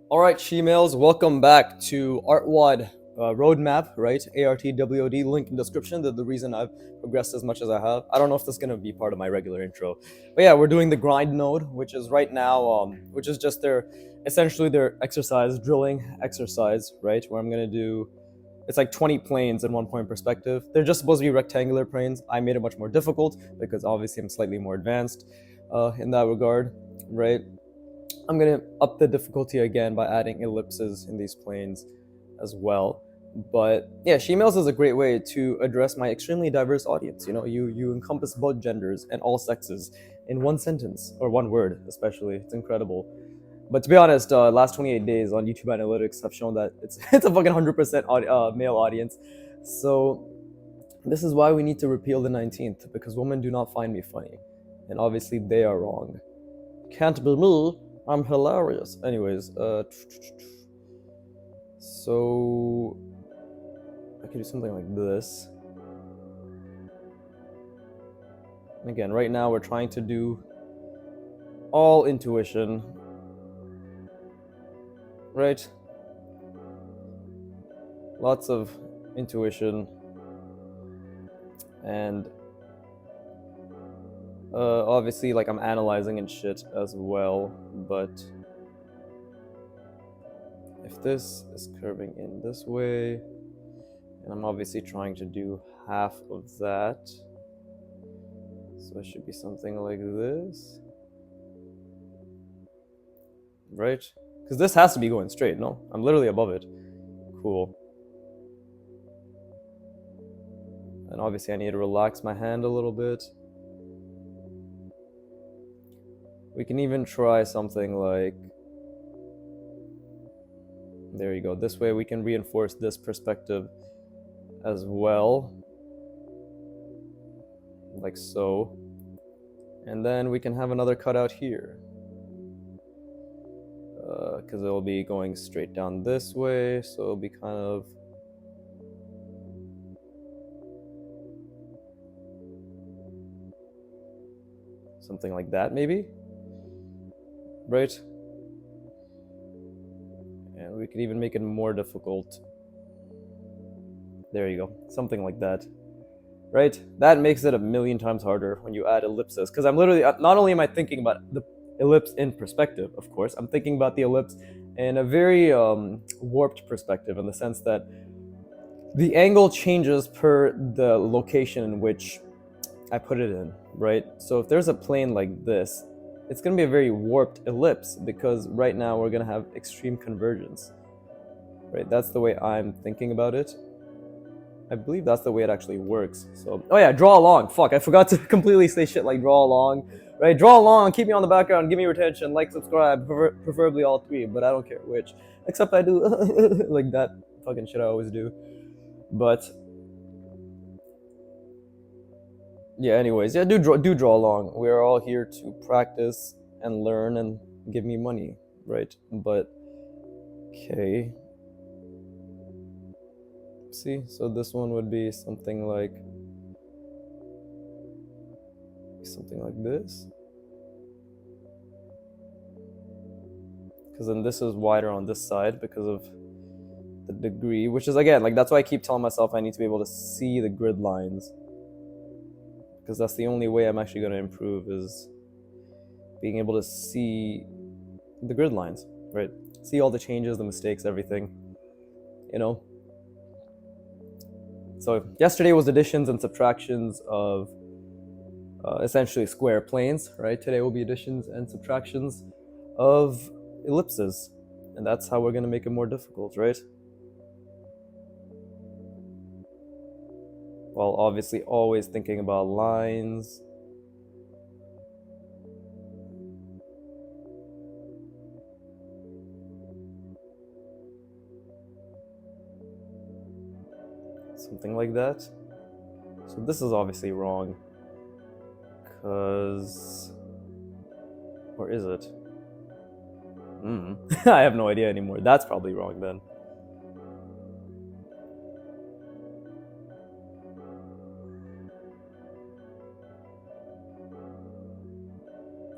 All right, shemales, welcome back to artwod roadmap, right? ARTWOD, link in description. The reason I've progressed as much as I have. I don't know if this is gonna be part of my regular intro, but yeah, we're doing the grind node, which is right now, which is just essentially their exercise, drilling exercise, right? Where I'm gonna do, it's like 20 planes in 1 point perspective. They're just supposed to be rectangular planes. I made it much more difficult because obviously I'm slightly more advanced in that regard, right? I'm gonna up the difficulty again by adding ellipses in these planes as well. But yeah, shemales is a great way to address my extremely diverse audience. You know, you encompass both genders and all sexes in one sentence or one word, especially. It's incredible. But to be honest, last 28 days on YouTube analytics have shown that it's it's a fucking 100% male audience. So this is why we need to repeal the 19th, because women do not find me funny, and obviously they are wrong. Can't be me. I'm hilarious. Anyways, so I could do something like this. And again, right now we're trying to do all intuition, right? Lots of intuition, and obviously, like, I'm analyzing and shit as well, but if this is curving in this way, and I'm obviously trying to do half of that, so it should be something like this, right? Because this has to be going straight, no? I'm literally above it. Cool. And obviously I need to relax my hand a little bit. We can even try something like, there you go. This way we can reinforce this perspective as well, like so. And then we can have another cutout here, because it'll be going straight down this way, so it'll be kind of something like that, maybe, right? And we could even make it more difficult. There you go, something like that, right? That makes it a million times harder when you add ellipses, because I'm literally, not only am I thinking about the ellipse in perspective, of course, I'm thinking about the ellipse in a very warped perspective, in the sense that the angle changes per the location in which I put it in, right? So if there's a plane like this, it's going to be a very warped ellipse, because right now we're going to have extreme convergence, right? That's the way I'm thinking about it. I believe that's the way it actually works. So, oh yeah, draw along. Fuck, I forgot to completely say shit like draw along, right? Draw along, keep me on the background, give me retention, like, subscribe, preferably all three, but I don't care which. Except I do like that fucking shit I always do. But yeah, anyways, yeah, do draw along. We're all here to practice and learn and give me money, right? But okay. See, so this one would be something like this. Because then this is wider on this side because of the degree, which is, again, like, that's why I keep telling myself I need to be able to see the grid lines, because that's the only way I'm actually going to improve, is being able to see the grid lines, right? See all the changes, the mistakes, everything, you know? So yesterday was additions and subtractions of essentially square planes, right? Today will be additions and subtractions of ellipses, and that's how we're going to make it more difficult, right? While obviously always thinking about lines. Something like that. So this is obviously wrong, because, or is it? I have no idea anymore. That's probably wrong then.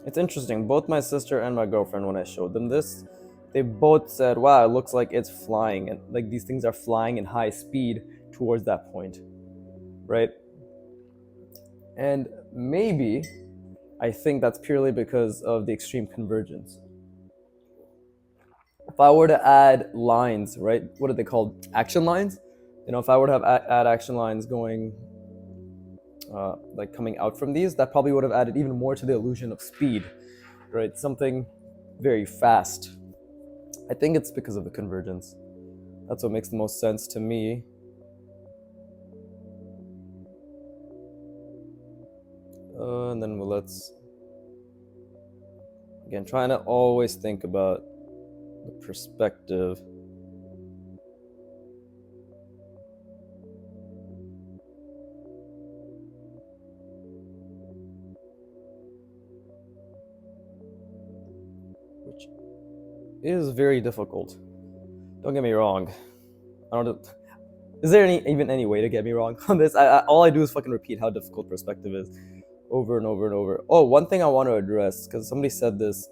It's interesting. Both my sister and my girlfriend, when I showed them this, they both said, wow, it looks like it's flying, and like these things are flying in high speed towards that point, right? And maybe I think that's purely because of the extreme convergence. If I were to add lines, right, what are they called? Action lines? You know, if I were to have add action lines going, like coming out from these, that probably would have added even more to the illusion of speed, right? Something very fast. I think it's because of the convergence. That's what makes the most sense to me. And then let's, again, trying to always think about the perspective. Which is very difficult. Don't get me wrong. I don't. Is there even any way to get me wrong on this? All I do is fucking repeat how difficult perspective is, over and over and over. Oh, one thing I want to address, because somebody said this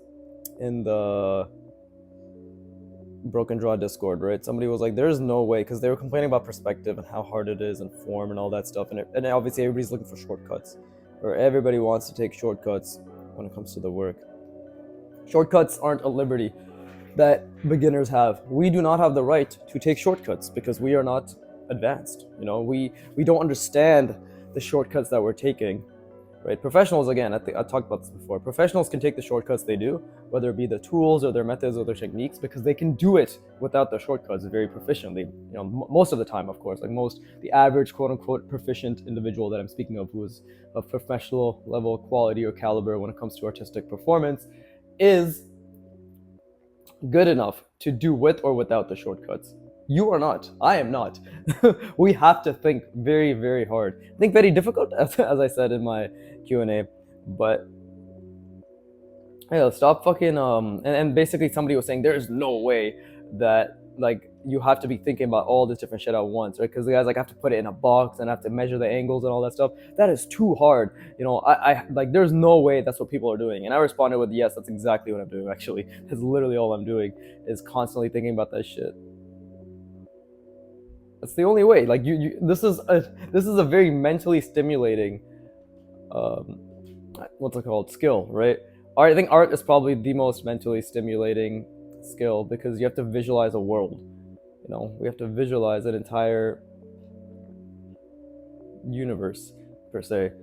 in the Broken Draw Discord, right? Somebody was like, "There's no way," because they were complaining about perspective and how hard it is and form and all that stuff, and obviously everybody's looking for shortcuts, or everybody wants to take shortcuts when it comes to the work. Shortcuts aren't a liberty that beginners have. We do not have the right to take shortcuts because we are not advanced. You know, we don't understand the shortcuts that we're taking, right? Professionals, again, I think I talked about this before. Professionals can take the shortcuts they do, whether it be the tools or their methods or their techniques, because they can do it without the shortcuts very proficiently. You know, most of the time, of course, like the average quote unquote proficient individual that I'm speaking of, who is of professional level quality or caliber when it comes to artistic performance, is good enough to do with or without the shortcuts. You are not. I am not. We have to think very, very hard. Think very difficult, as I said in my Q&A. But yeah, stop fucking and basically somebody was saying there's no way that like you have to be thinking about all this different shit at once, right? Because the guys like have to put it in a box and have to measure the angles and all that stuff. That is too hard. You know, I like there's no way that's what people are doing. And I responded with, yes, that's exactly what I'm doing. Actually, that's literally all I'm doing is constantly thinking about that shit. That's the only way. Like this is a very mentally stimulating what's it called, skill, right? I think art is probably the most mentally stimulating skill because you have to visualize a world. You know, we have to visualize an entire universe per se,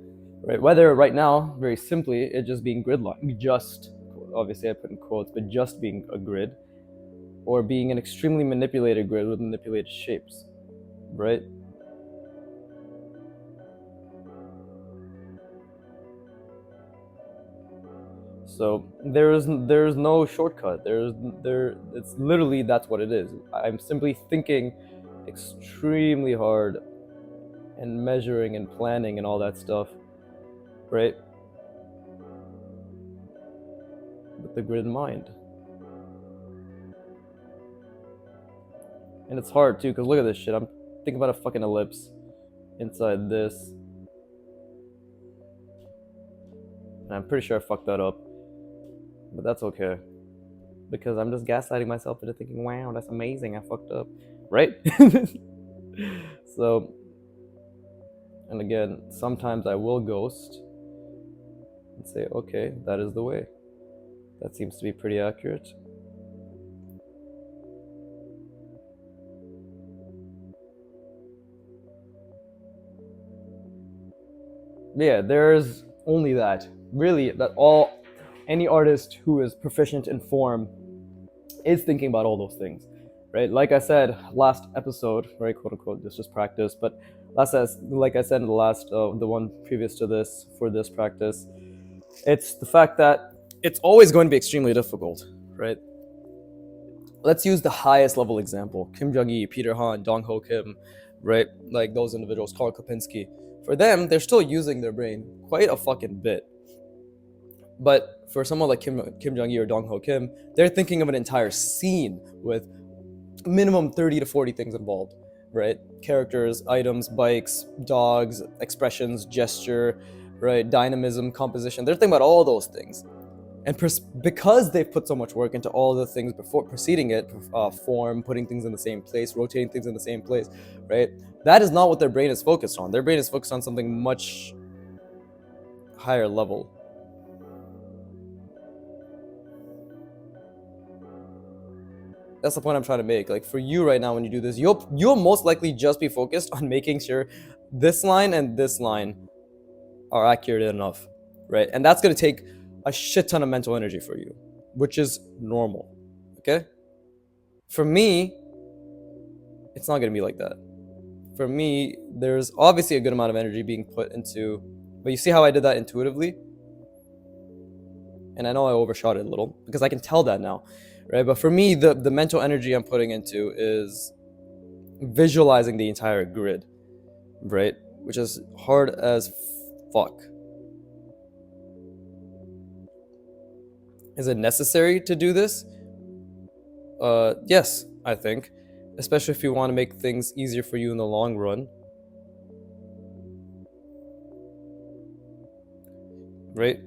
right? Whether right now, very simply, it just being grid line, just obviously I put in quotes, but just being a grid, or being an extremely manipulated grid with manipulated shapes, right? So there's no shortcut. It's literally that's what it is. I'm simply thinking extremely hard and measuring and planning and all that stuff, right? With the grid in mind. And it's hard too, because look at this shit. I'm thinking about a fucking ellipse inside this. And I'm pretty sure I fucked that up. But that's okay. Because I'm just gaslighting myself into thinking, wow, that's amazing, I fucked up. Right? So, and again, sometimes I will ghost and say, okay, that is the way. That seems to be pretty accurate. Yeah, there's only that. Really, that any artist who is proficient in form is thinking about all those things, right? Like I said last episode, right, quote unquote, this is practice, but like I said in the last, the one previous to this, for this practice, it's the fact that it's always going to be extremely difficult, right? Let's use the highest level example: Kim Jong-il, Peter Han, Dong Ho Kim, right? Like those individuals, Karl Kopinski. For them, they're still using their brain quite a fucking bit. But for someone like Kim Jong-il or Dong Ho Kim, they're thinking of an entire scene with minimum 30 to 40 things involved, right? Characters, items, bikes, dogs, expressions, gesture, right? Dynamism, composition. They're thinking about all those things. And because they've put so much work into all the things before preceding it, form, putting things in the same place, rotating things in the same place, right? That is not what their brain is focused on. Their brain is focused on something much higher level. That's the point I'm trying to make. Like for you right now, when you do this, you'll most likely just be focused on making sure this line and this line are accurate enough, right? And that's going to take a shit ton of mental energy for you, which is normal. Okay? For me, it's not going to be like that. For me, there's obviously a good amount of energy being put into, but you see how I did that intuitively? And I know I overshot it a little because I can tell that now, right? But for me, the mental energy I'm putting into is visualizing the entire grid, right? Which is hard as fuck. Is it necessary to do this? Yes, I think. Especially if you want to make things easier for you in the long run. Right?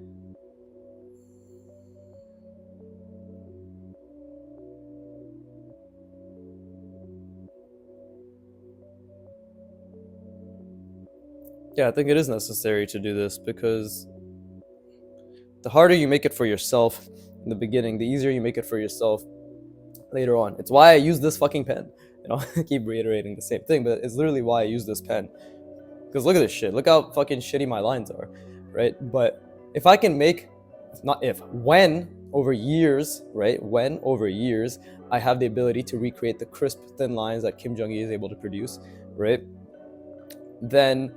Yeah, I think it is necessary to do this because the harder you make it for yourself in the beginning, the easier you make it for yourself later on. It's why I use this fucking pen. You know, I keep reiterating the same thing, but it's literally why I use this pen. Because look at this shit. Look how fucking shitty my lines are, right? But if I can make, not if, when over years, right? When over years, I have the ability to recreate the crisp, thin lines that Kim Jong-il is able to produce, right? Then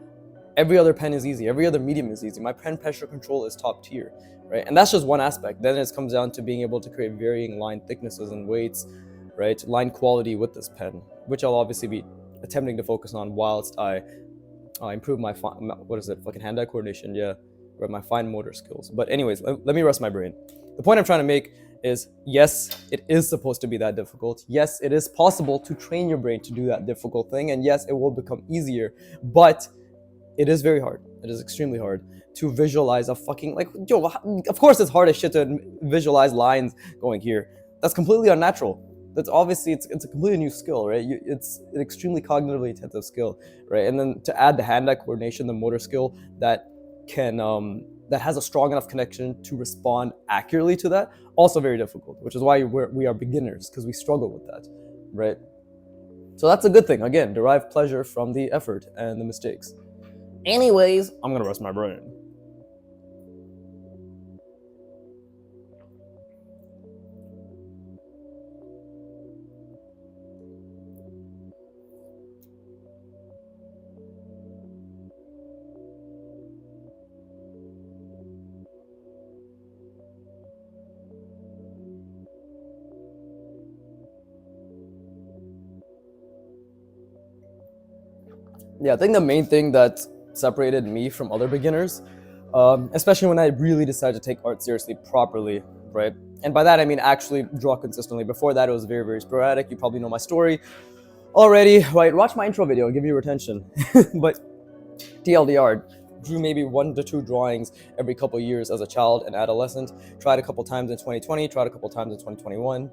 every other pen is easy. Every other medium is easy. My pen pressure control is top tier, right? And that's just one aspect. Then it comes down to being able to create varying line thicknesses and weights, right? Line quality with this pen, which I'll obviously be attempting to focus on whilst I improve my fucking hand-eye coordination, yeah, or my fine motor skills. But anyways, let me rest my brain. The point I'm trying to make is, yes, it is supposed to be that difficult. Yes, it is possible to train your brain to do that difficult thing, and yes, it will become easier, but it is very hard. It is extremely hard to visualize a fucking, like, yo, of course it's hard as shit to visualize lines going here. That's completely unnatural. That's obviously, it's a completely new skill, right? It's an extremely cognitively intensive skill, right? And then to add the hand-eye coordination, the motor skill that can, that has a strong enough connection to respond accurately to that, also very difficult, which is why we are beginners, because we struggle with that, right? So that's a good thing. Again, derive pleasure from the effort and the mistakes. Anyways, I'm gonna rest my brain. Yeah, I think the main thing that separated me from other beginners, especially when I really decided to take art seriously properly, right? And by that I mean actually draw consistently. Before that, it was very, very sporadic. You probably know my story already, right? Watch my intro video, I'll give you retention. But TLDR, drew maybe 1 to 2 drawings every couple years as a child and adolescent. Tried a couple times in 2020, tried a couple times in 2021.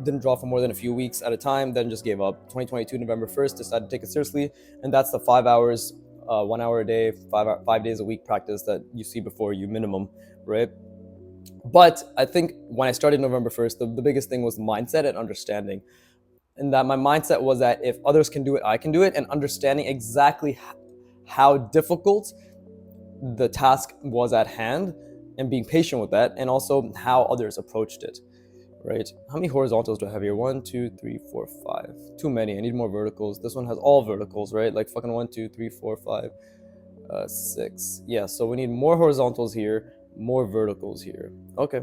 Didn't draw for more than a few weeks at a time, then just gave up. 2022, November 1st, decided to take it seriously. And that's the 5 hours, 1 hour a day, 5 days a week practice that you see before you minimum, right? But I think when I started November 1st, the biggest thing was mindset and understanding. And that my mindset was that if others can do it, I can do it, and understanding exactly how difficult the task was at hand and being patient with that, and also how others approached it, right? How many horizontals do I have here? 1, 2, 3, 4, 5. Too many. I need more verticals. This one has all verticals, right? Like fucking 1, 2, 3, 4, 5, 6. Yeah, so we need more horizontals here, more verticals here. Okay.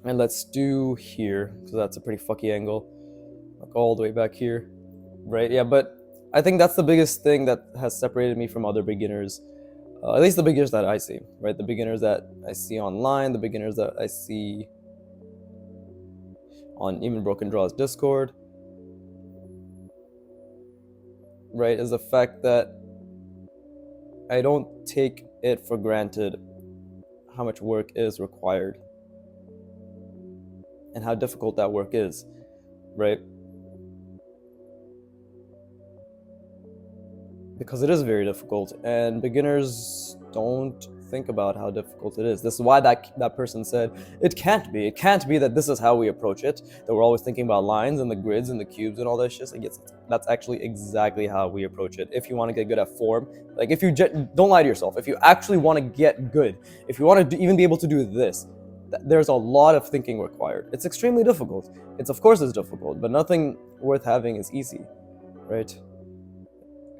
And let's do here, because that's a pretty fucky angle. Like all the way back here, right? Yeah, but I think that's the biggest thing that has separated me from other beginners, at least the beginners that I see, right? The beginners that I see online, the beginners that I see on even Broken Draws Discord, right? Is the fact that I don't take it for granted how much work is required and how difficult that work is, right? Because it is very difficult, and beginners don't think about how difficult it is. This is why that person said it can't be. It can't be that this is how we approach it. That we're always thinking about lines and the grids and the cubes and all that shit. Like, that's actually exactly how we approach it. If you want to get good at form, like if you don't lie to yourself. If you actually want to get good, if you want to even be able to do this, there's a lot of thinking required. It's extremely difficult. Of course it's difficult, but nothing worth having is easy, right?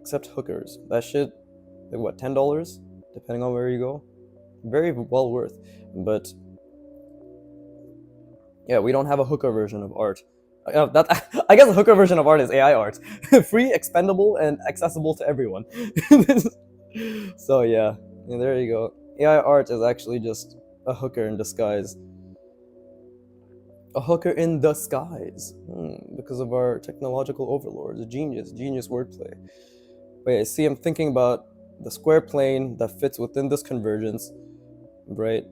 Except hookers. That shit, like what, $10? Depending on where you go. Very well worth. But yeah, we don't have a hooker version of art. I guess a hooker version of art is AI art. Free, expendable, and accessible to everyone. So yeah, there you go. AI art is actually just a hooker in disguise. A hooker in the skies. Because of our technological overlords. Genius wordplay. But yeah, see, I'm thinking about the square plane that fits within this convergence, right?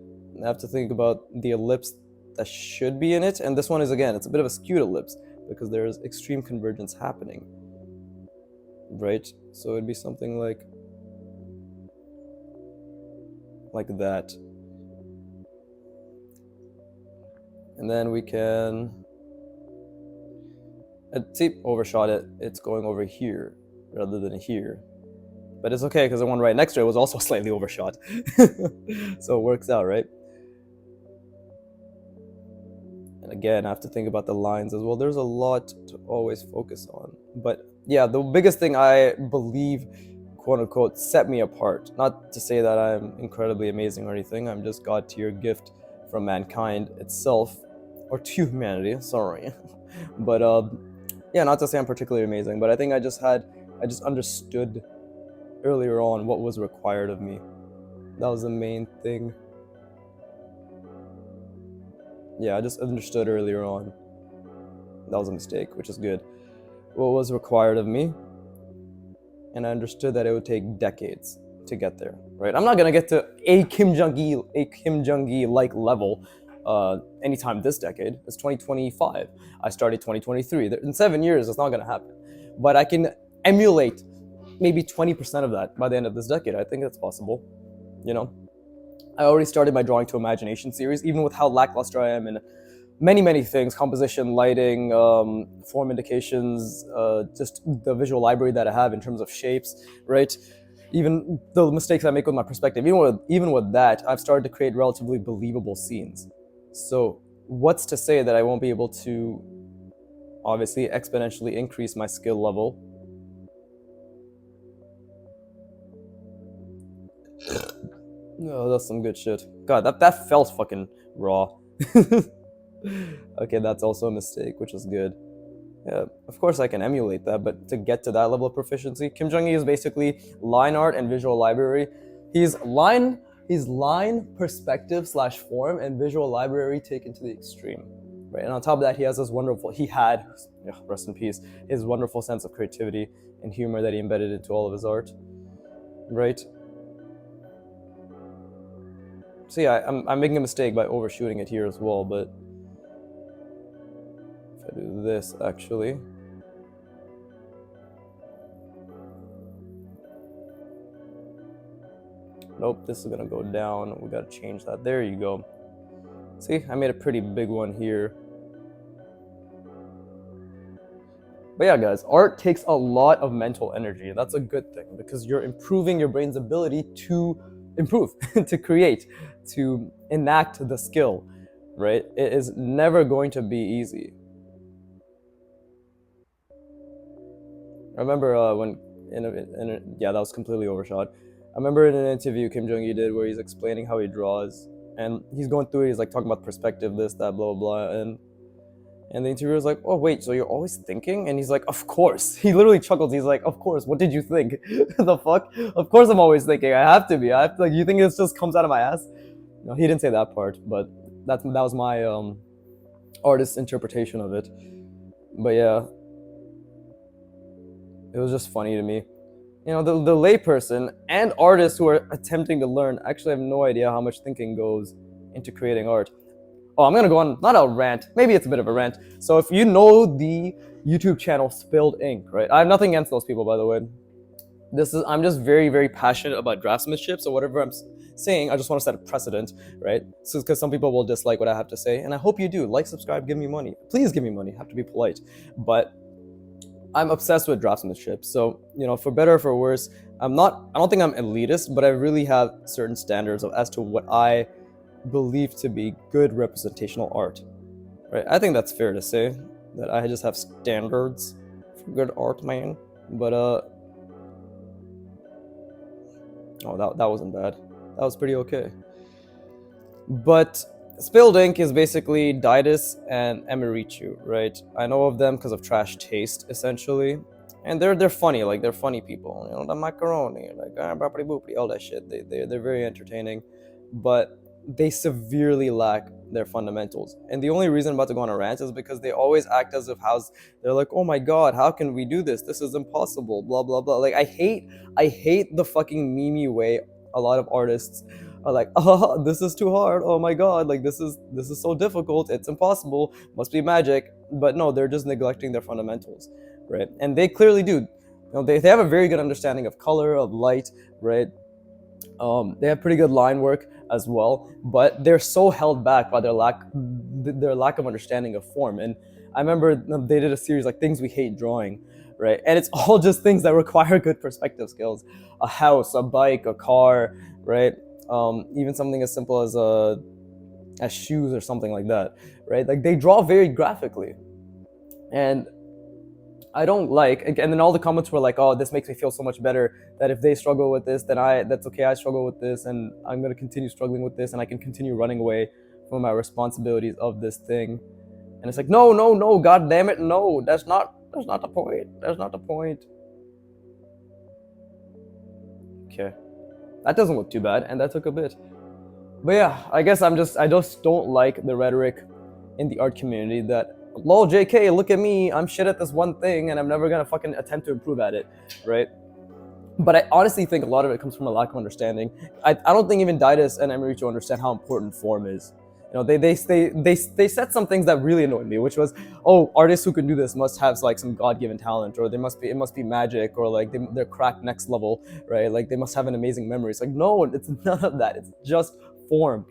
I have to think about the ellipse that should be in it, and this one is, again, it's a bit of a skewed ellipse because there's extreme convergence happening, right? So it'd be something like that. And then we can, see, overshot it. It's going over here rather than here. But it's okay because the one right next to it was also slightly overshot. So it works out, right? And again, I have to think about the lines as well. There's a lot to always focus on. But yeah, the biggest thing I believe, quote unquote, set me apart. Not to say that I'm incredibly amazing or anything. I'm just God tier gift from mankind itself, or to humanity, sorry. But yeah, not to say I'm particularly amazing, but I think I just understood earlier on what was required of me. That was the main thing. Yeah, I just understood earlier on. That was a mistake, which is good. What was required of me, and I understood that it would take decades to get there, right? I'm not gonna get to a Kim Jong-il like level anytime this decade. It's 2025. I started 2023. In 7 years, it's not gonna happen. But I can emulate maybe 20% of that by the end of this decade. I think that's possible, you know? I already started my Drawing to Imagination series, even with how lackluster I am in many things, composition, lighting, form indications, just the visual library that I have in terms of shapes, right? Even the mistakes I make with my perspective, even with that, I've started to create relatively believable scenes. So what's to say that I won't be able to obviously exponentially increase my skill level? No, that's some good shit. God, that felt fucking raw. Okay, that's also a mistake, which is good. Yeah, of course I can emulate that, but to get to that level of proficiency, Kim Jong-il is basically line art and visual library. He's line perspective / form and visual library taken to the extreme, right? And on top of that, he had, rest in peace, his wonderful sense of creativity and humor that he embedded into all of his art, right? So yeah, I'm making a mistake by overshooting it here as well, but if I do this, actually, nope, this is gonna go down. We gotta change that. There you go. See, I made a pretty big one here. But yeah, guys, art takes a lot of mental energy, and that's a good thing because you're improving your brain's ability to improve, to create, to enact the skill, right? It is never going to be easy. I remember yeah, that was completely overshot. I remember in an interview Kim Jong-il did where he's explaining how he draws, and he's going through it, he's like talking about perspective, this, that, blah, blah, and the interviewer's like, oh, wait, so you're always thinking? And he's like, of course. He literally chuckles. He's like, of course. What did you think? The fuck? Of course I'm always thinking. I have to be. Like, you think it just comes out of my ass? No, he didn't say that part, but that was my artist's interpretation of it. But yeah, it was just funny to me. You know, the layperson and artists who are attempting to learn actually have no idea how much thinking goes into creating art. Oh, I'm gonna go on, not a rant, maybe it's a bit of a rant. So if you know the YouTube channel Spilled Ink, right? I have nothing against those people, by the way. I'm just very, very passionate about draftsmanship. So whatever I'm saying, I just want to set a precedent, right? So because some people will dislike what I have to say, and I hope you do. Like, subscribe, give me money. Please give me money. I have to be polite. But I'm obsessed with draftsmanship. So, you know, for better or for worse, I don't think I'm elitist, but I really have certain standards as to what I believe to be good representational art. Right? I think that's fair to say that I just have standards for good art, man. But oh, that wasn't bad. That was pretty okay. But Spilled Ink is basically Didus and Emirichu, right? I know of them because of Trash Taste, essentially. And they're funny, like they're funny people. You know, the macaroni, like boopity boopity, all that shit. They're very entertaining, but they severely lack their fundamentals. And the only reason I'm about to go on a rant is because they always act as if they're like, oh my god, how can we do this? This is impossible, blah blah blah. Like I hate the fucking memey way a lot of artists are like, oh, this is too hard. Oh my god, like this is so difficult. It's impossible. Must be magic. But no, they're just neglecting their fundamentals, right? And they clearly do. You know, they have a very good understanding of color, of light, right? They have pretty good line work as well, but they're so held back by their lack of understanding of form. And I remember they did a series like things we hate drawing, right? And it's all just things that require good perspective skills: a house, a bike, a car, right? Even something as simple as shoes or something like that, right? Like they draw very graphically, and I don't like. And then all the comments were like, "Oh, this makes me feel so much better. That if they struggle with this, then that's okay. I struggle with this, and I'm gonna continue struggling with this, and I can continue running away from my responsibilities of this thing." And it's like, no, no, no, god damn it, no. That's not the point. That's not the point. Okay, that doesn't look too bad, and that took a bit. But yeah, I guess I just don't like the rhetoric in the art community that, lol, JK, look at me, I'm shit at this one thing and I'm never gonna fucking attempt to improve at it, right? But I honestly think a lot of it comes from a lack of understanding. I don't think even Didus and Emiricho understand how important form is. You know, they said some things that really annoyed me, which was, oh, artists who can do this must have like some God-given talent, or it must be magic, or like they're cracked next level, right? Like they must have an amazing memory. It's like, no, it's none of that. It's just form.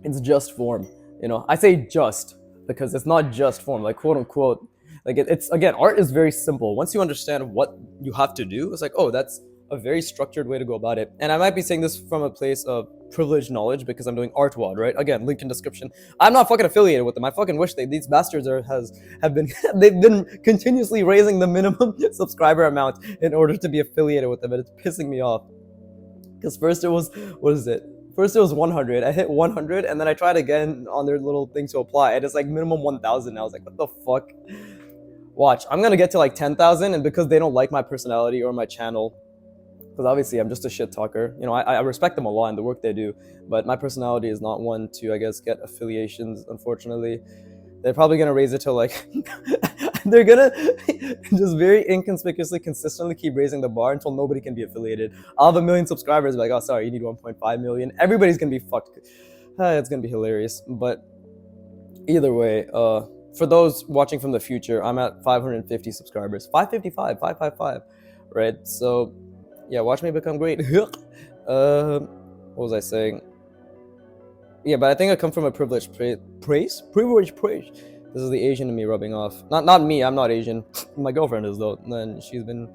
It's just form. You know, I say just because it's not just form, like quote unquote. Like it's again, art is very simple. Once you understand what you have to do, it's like, oh, that's a very structured way to go about it. And I might be saying this from a place of privileged knowledge because I'm doing artwod, right? Again, link in description. I'm not fucking affiliated with them. I fucking wish these bastards have been they've been continuously raising the minimum subscriber amount in order to be affiliated with them, and it's pissing me off. Because first it was, what is it? First it was 100. I hit 100, and then I tried again on their little thing to apply, and it's like minimum 1,000. I was like, what the fuck? Watch, I'm gonna get to like 10,000, and because they don't like my personality or my channel, because obviously I'm just a shit talker. You know, I respect them a lot in the work they do, but my personality is not one to, I guess, get affiliations, unfortunately. They're probably gonna raise it to like they're gonna just very inconspicuously consistently keep raising the bar until nobody can be affiliated. I'll have 1 million subscribers, like, oh sorry, you need 1.5 million. Everybody's gonna be fucked. It's gonna be hilarious. But either way, for those watching from the future, I'm at 550 subscribers. 555, 555, right? So yeah, watch me become great. What was I saying? Yeah, but I think I come from a privileged praise. This is the Asian in me rubbing off. Not me. I'm not Asian. My girlfriend is though. And she's been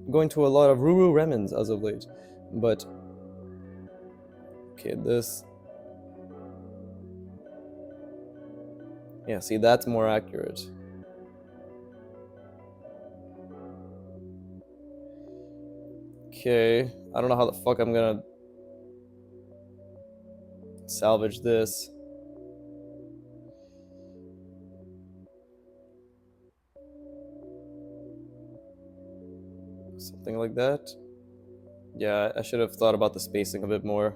going to a lot of Ruru Remens as of late. But okay, this. Yeah, see, that's more accurate. Okay, I don't know how the fuck I'm gonna salvage this. Something like that. Yeah, I should have thought about the spacing a bit more.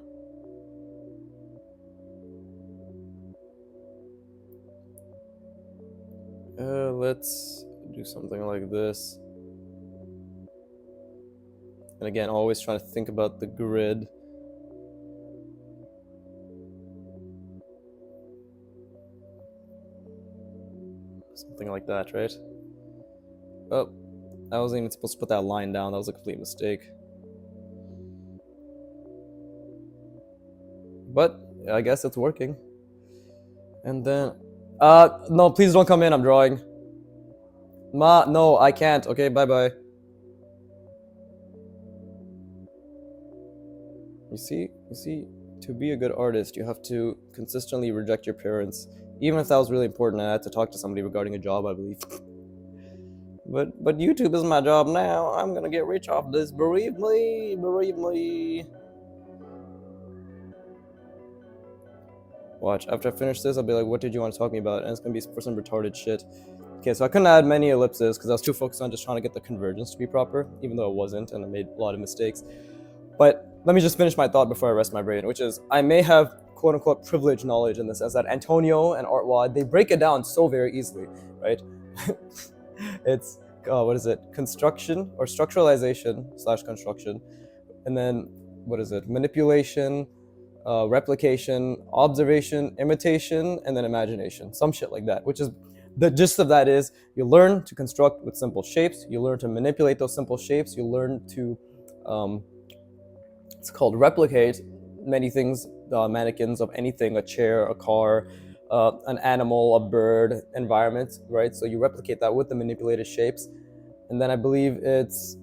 Let's do something like this. And again, always trying to think about the grid. Something like that, right? Oh, I wasn't even supposed to put that line down. That was a complete mistake. But I guess it's working. And then, no, please don't come in. I'm drawing. Ma, no, I can't. Okay, bye-bye. You see, to be a good artist, you have to consistently reject your parents. Even if that was really important, I had to talk to somebody regarding a job, I believe. But YouTube is my job now. I'm gonna get rich off this. Bereave me. Watch, after I finish this, I'll be like, what did you want to talk to me about? And it's gonna be for some retarded shit. Okay, so I couldn't add many ellipses because I was too focused on just trying to get the convergence to be proper, even though it wasn't, and I made a lot of mistakes. But let me just finish my thought before I rest my brain, which is I may have quote-unquote privileged knowledge in the sense that Antonio and artwod, they break it down so very easily, right? It's, what is it? Construction or structuralization / construction. And then, what is it? Manipulation, replication, observation, imitation, and then imagination. Some shit like that, which is, the gist of that is you learn to construct with simple shapes, you learn to manipulate those simple shapes, you learn to, it's called replicate many things, mannequins of anything, a chair, a car, an animal, a bird, environment, right? So you replicate that with the manipulated shapes. And then I believe it's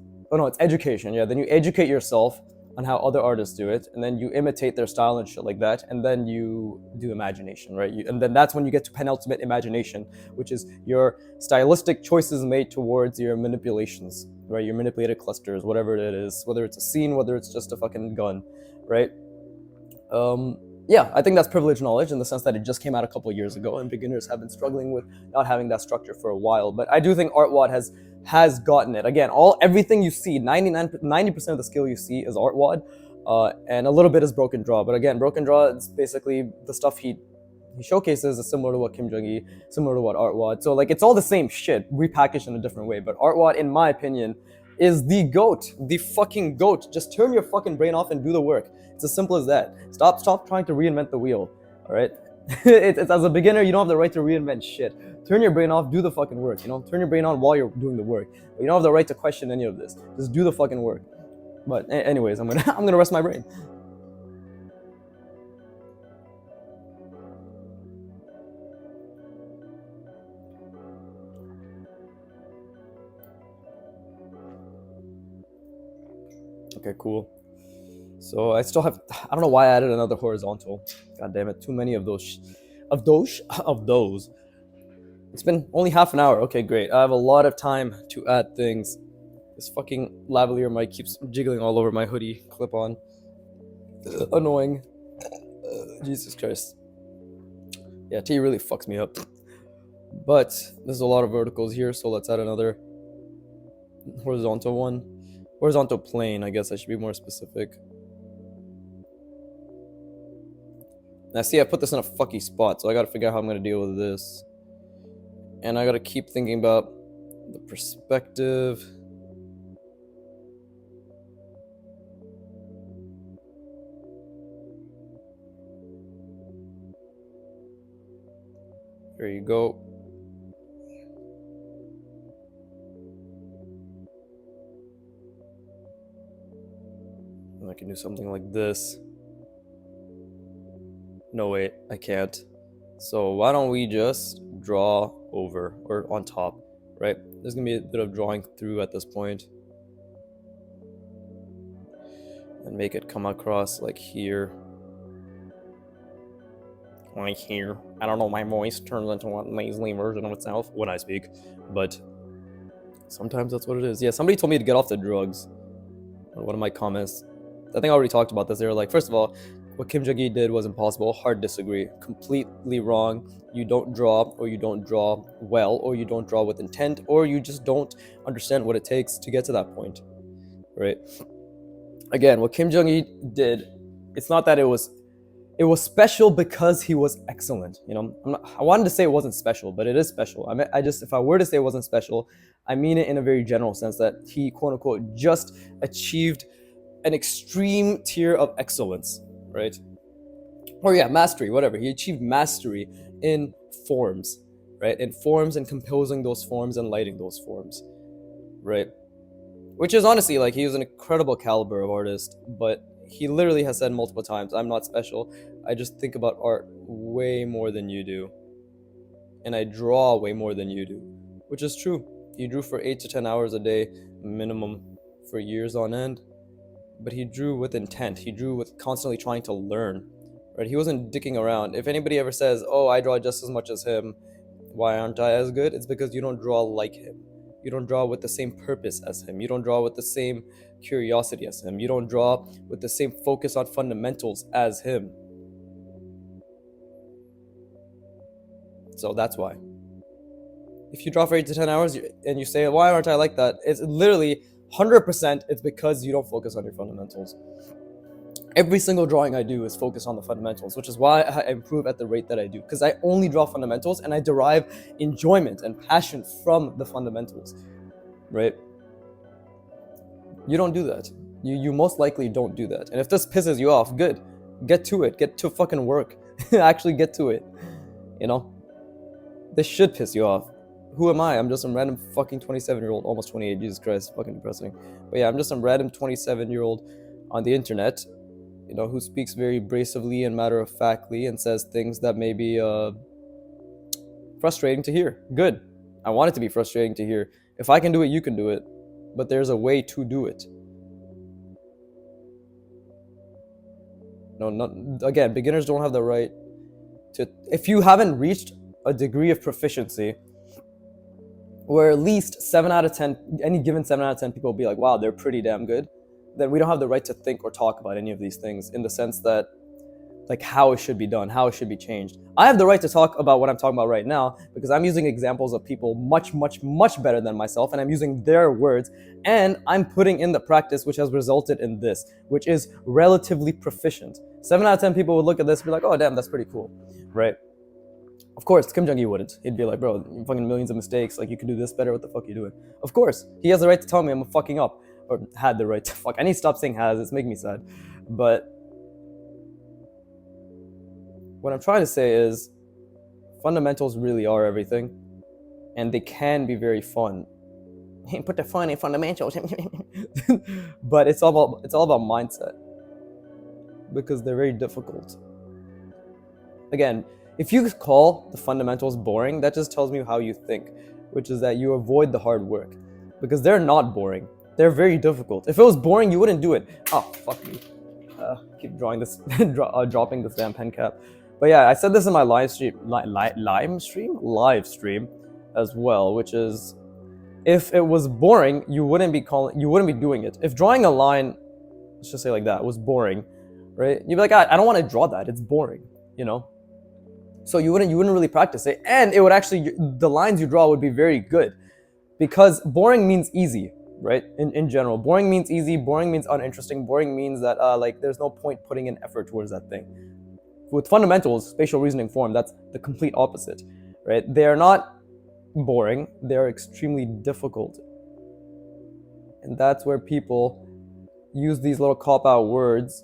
education. Yeah, then you educate yourself on how other artists do it, and then you imitate their style and shit like that, and then you do imagination, right? And then that's when you get to penultimate imagination, which is your stylistic choices made towards your manipulations, right? Your manipulated clusters, whatever it is, whether it's a scene, whether it's just a fucking gun, right? Yeah, I think that's privileged knowledge in the sense that it just came out a couple of years ago, and beginners have been struggling with not having that structure for a while. But I do think artwod has gotten it. Again, everything you see, 90% of the skill you see is artwod, and a little bit is broken draw. But again, broken draw is basically the stuff he showcases is similar to what Kim Jung-gi, similar to what artwod. So like it's all the same shit repackaged in a different way. But artwod, in my opinion, is the goat, the fucking goat. Just turn your fucking brain off and do the work. It's as simple as that. Stop trying to reinvent the wheel. All right. It's as a beginner, you don't have the right to reinvent shit. Turn your brain off, do the fucking work. Turn your brain on while you're doing the work. But you don't have the right to question any of this. Just do the fucking work. But anyways, I'm gonna rest my brain. Okay, cool. So I still have, I don't know why I added another horizontal. God damn it, too many of those. It's been only half an hour. Okay, great. I have a lot of time to add things. This fucking lavalier mic keeps jiggling all over my hoodie clip-on. Annoying. Jesus Christ. Yeah, tea really fucks me up. But there's a lot of verticals here, so let's add another horizontal one. Horizontal plane, I guess I should be more specific. Now see, I put this in a fucky spot, so I gotta figure out how I'm gonna deal with this. And I gotta keep thinking about the perspective. There you go. And I can do something like this. No, wait, I can't. So why don't we just draw over or on top, right? There's gonna be a bit of drawing through at this point. And make it come across like here. Like here. I don't know, my voice turns into a nasally version of itself when I speak, but sometimes that's what it is. Yeah, somebody told me to get off the drugs on one of my comments. I think I already talked about this. They were like, first of all, what Kim Jung-gi did was impossible. Hard disagree. Completely wrong. You don't draw, or you don't draw well, or you don't draw with intent, or you just don't understand what it takes to get to that point, right? Again, what Kim Jung-gi did, it's not that it It was special because he was excellent. You know, I wanted to say it wasn't special, but it is special. If I were to say it wasn't special, I mean it in a very general sense that he, quote unquote, just achieved an extreme tier of excellence, right? Or yeah, mastery, whatever. He achieved mastery in forms, right? In forms and composing those forms and lighting those forms, right? Which is honestly, like, he was an incredible caliber of artist, but he literally has said multiple times, I'm not special. I just think about art way more than you do. And I draw way more than you do. Which is true. He drew for 8 to 10 hours a day, minimum, for years on end. But he drew with intent. He drew with constantly trying to learn. Right? He wasn't dicking around. If anybody ever says, oh, I draw just as much as him, why aren't I as good? It's because you don't draw like him. You don't draw with the same purpose as him. You don't draw with the same curiosity as him. You don't draw with the same focus on fundamentals as him. So that's why. If you draw for 8 to 10 hours and you say, why aren't I like that? It's literally 100% it's because you don't focus on your fundamentals. Every single drawing I do is focused on the fundamentals, which is why I improve at the rate that I do. Because I only draw fundamentals and I derive enjoyment and passion from the fundamentals, right? You don't do that. You most likely don't do that. And if this pisses you off, good. Get to it. Get to fucking work. Actually get to it. You know? This should piss you off. Who am I? I'm just some random fucking 27-year-old, almost 28, Jesus Christ, fucking depressing. But yeah, I'm just some random 27-year-old on the internet, you know, who speaks very abrasively and matter-of-factly and says things that may be frustrating to hear. Good. I want it to be frustrating to hear. If I can do it, you can do it. But there's a way to do it. Again, beginners don't have the right to... If you haven't reached a degree of proficiency where at least 7 out of 10, any given 7 out of 10 people will be like, wow, they're pretty damn good, then we don't have the right to think or talk about any of these things in the sense that, like, how it should be done, how it should be changed. I have the right to talk about what I'm talking about right now because I'm using examples of people much, much, much better than myself, and I'm using their words, and I'm putting in the practice which has resulted in this, which is relatively proficient. 7 out of 10 people would look at this and be like, oh, damn, that's pretty cool, right? Of course, Kim Jong-il wouldn't. He'd be like, bro, you're fucking millions of mistakes. Like, you can do this better. What the fuck are you doing? Of course, he has the right to tell me I'm fucking up. Or had the right to fuck. I need to stop saying has. It's making me sad. But what I'm trying to say is fundamentals really are everything. And they can be very fun. Put the fun in fundamentals. But it's all about mindset. Because they're very difficult. Again, if you call the fundamentals boring, that just tells me how you think, which is that you avoid the hard work. Because they're not boring. They're very difficult. If it was boring, you wouldn't do it. Oh, fuck me. Keep drawing this, dropping this damn pen cap. But yeah, I said this in my live stream as well, which is, if it was boring, you wouldn't be doing it. If drawing a line, let's just say like that, was boring, right? You'd be like, I don't want to draw that. It's boring, you know? So you wouldn't really practice it, and it would actually, the lines you draw would be very good, because boring means easy, right? In general, boring means easy, boring means uninteresting, boring means that like there's no point putting in effort towards that thing. With fundamentals, spatial reasoning form, that's the complete opposite, right? They are not boring, they are extremely difficult. And that's where people use these little cop-out words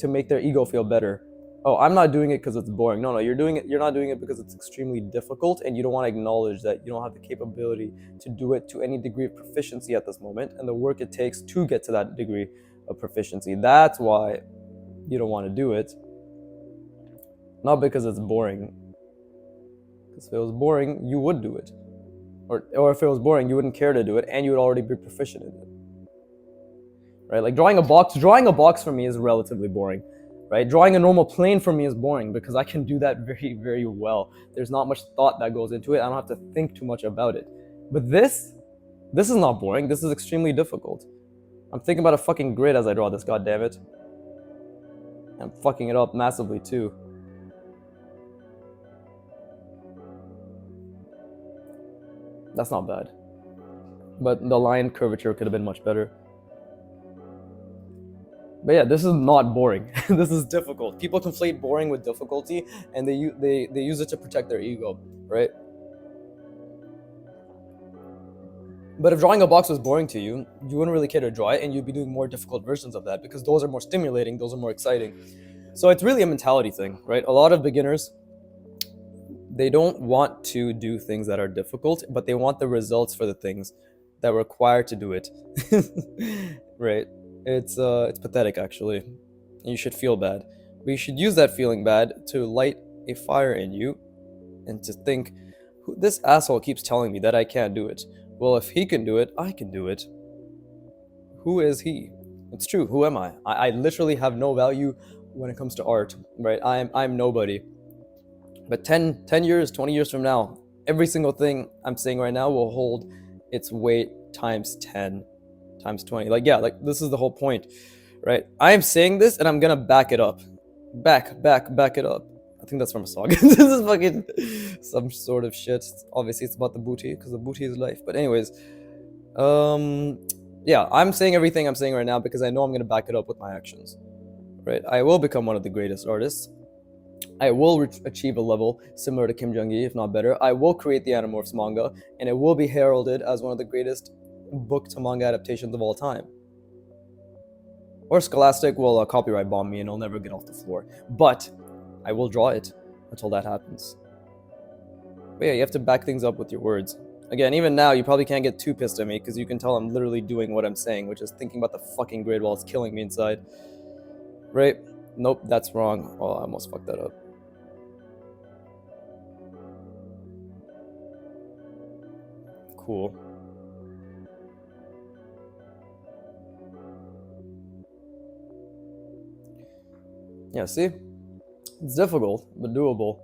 to make their ego feel better. Oh, I'm not doing it because it's boring. No, you're not doing it because it's extremely difficult, and you don't want to acknowledge that you don't have the capability to do it to any degree of proficiency at this moment, and the work it takes to get to that degree of proficiency. That's why you don't want to do it. Not because it's boring. Because if it was boring, you would do it. Or if it was boring, you wouldn't care to do it, and you would already be proficient in it. Right? Like drawing a box for me is relatively boring. Right? Drawing a normal plane for me is boring because I can do that very, very well. There's not much thought that goes into it. I don't have to think too much about it. But this is not boring. This is extremely difficult. I'm thinking about a fucking grid as I draw this, goddammit. I'm fucking it up massively too. That's not bad. But the line curvature could have been much better. But yeah, this is not boring. This is difficult. People conflate boring with difficulty, and they use it to protect their ego, right? But if drawing a box was boring to you, you wouldn't really care to draw it, and you'd be doing more difficult versions of that because those are more stimulating, those are more exciting. So it's really a mentality thing, right? A lot of beginners, they don't want to do things that are difficult, but they want the results for the things that require to do it. Right? It's pathetic actually. You should feel bad. But you should use that feeling bad to light a fire in you and to think, this asshole keeps telling me that I can't do it. Well, if he can do it, I can do it. Who is he? It's true. Who am I? I literally have no value when it comes to art, right? I'm nobody. But 10 years, 20 years from now, every single thing I'm saying right now will hold its weight times 10, times 20. Like, yeah, like this is the whole point, right? I'm saying this and I'm gonna back it up. Back it up. I think that's from a song. This is fucking some sort of shit. Obviously, it's about the booty because the booty is life. But anyways, yeah, I'm saying everything I'm saying right now because I know I'm gonna back it up with my actions, right? I will become one of the greatest artists. I will achieve a level similar to Kim Jong-gi, if not better. I will create the Animorphs manga, and it will be heralded as one of the greatest book to manga adaptations of all time. Or Scholastic will copyright bomb me and I'll never get off the floor. But I will draw it until that happens. But yeah, you have to back things up with your words. Again, even now, you probably can't get too pissed at me because you can tell I'm literally doing what I'm saying, which is thinking about the fucking grid while it's killing me inside. Right? Nope, that's wrong. Oh, I almost fucked that up. Cool. Yeah, see? It's difficult, but doable.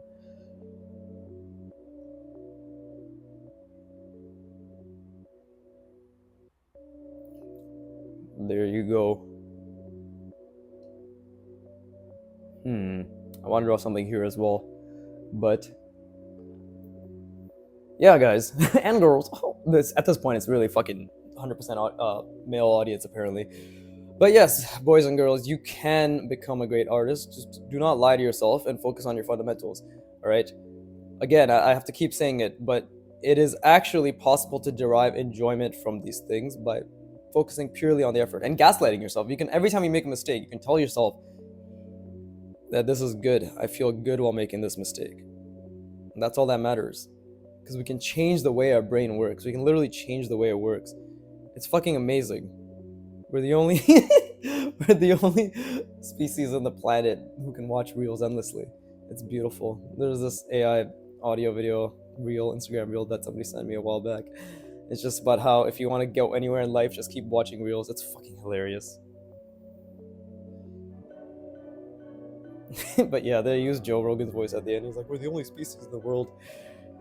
There you go. I want to draw something here as well. But yeah, guys and girls. At this point, it's really fucking 100% male audience apparently. But yes, boys and girls, you can become a great artist. Just do not lie to yourself and focus on your fundamentals. All right. Again, I have to keep saying it, but it is actually possible to derive enjoyment from these things by focusing purely on the effort and gaslighting yourself. You can, every time you make a mistake, you can tell yourself that this is good. I feel good while making this mistake. And that's all that matters. Because we can change the way our brain works. We can literally change the way it works. It's fucking amazing. We're the only we're the only species on the planet who can watch reels endlessly. It's beautiful. There's this AI audio video reel, Instagram reel that somebody sent me a while back. It's just about how if you want to go anywhere in life, just keep watching reels. It's fucking hilarious. But yeah, they use Joe Rogan's voice at the end. He's like, we're the only species in the world